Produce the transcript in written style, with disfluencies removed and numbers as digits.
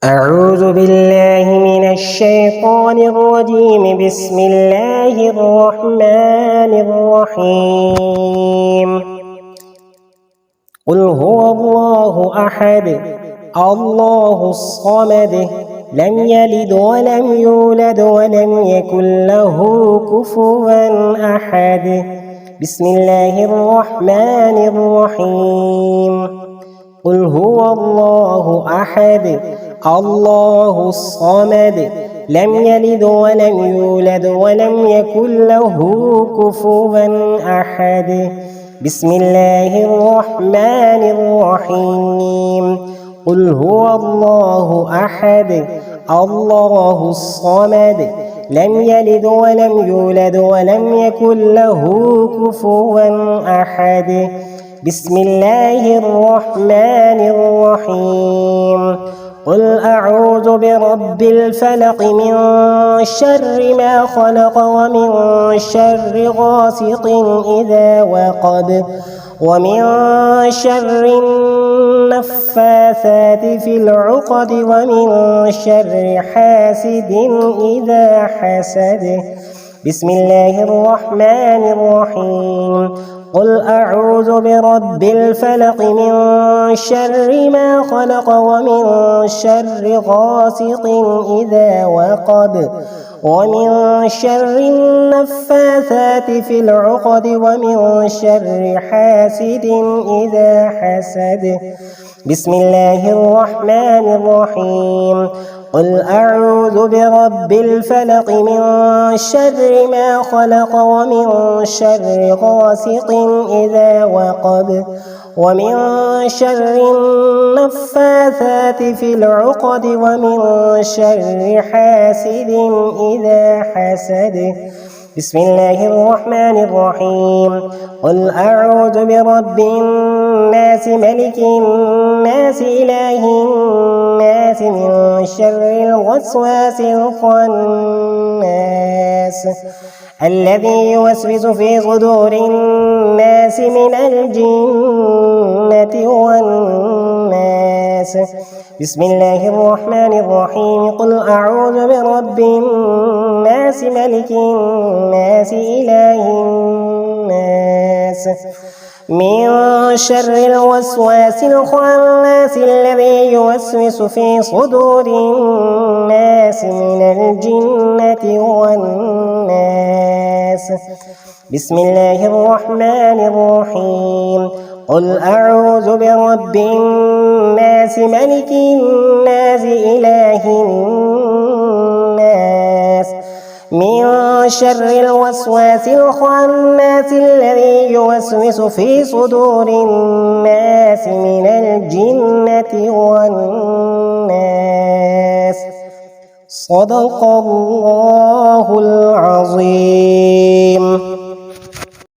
أعوذ بالله من الشيطان الرجيم. بسم الله الرحمن الرحيم. قل هو الله أحد الله الصمد لم يلد ولم يولد ولم يكن له كفوا أحد. بسم الله الرحمن الرحيم. قل هو الله أحد الله الصمد لم يلد ولم يولد ولم يكن له كفوا أحد. بسم الله الرحمن الرحيم. قل هو الله أحد الله الصمد لم يلد ولم يولد ولم يكن له كفوا أحد. بسم الله الرحمن الرحيم. قل أعوذ برب الفلق من شر ما خلق ومن شر غاسق إذا وقب ومن شر النفاثات في العقد ومن شر حاسد إذا حسد. بسم الله الرحمن الرحيم. قل أعوذ برب الفلق من شر ما خلق ومن شر غاسق إذا وقب ومن شر النفاثات في العقد ومن شر حاسد إذا حسد. بسم الله الرحمن الرحيم. قل أعوذ برب الفلق من شر ما خلق ومن شر غاسق إذا وقب ومن شر النفاثات في العقد ومن شر حاسد إذا حسد. بسم الله الرحمن الرحيم. قل أعوذ برب الناس ملك الناس إله الناس من شر الوسواس الخناس الذي يوسوس في صدور الناس من الجنة والناس. بسم الله الرحمن الرحيم. قل أعوذ برب الناس ملك الناس إله الناس من شر الوسواس الخناس الذي يوسوس في صدور الناس من الجنة والناس. بسم الله الرحمن الرحيم. قل أعوذ برب الناس ملك الناس إله الناس من شر الوسواس الخناس الذي يوسوس في صدور الناس من الجنة والناس. صدق الله العظيم.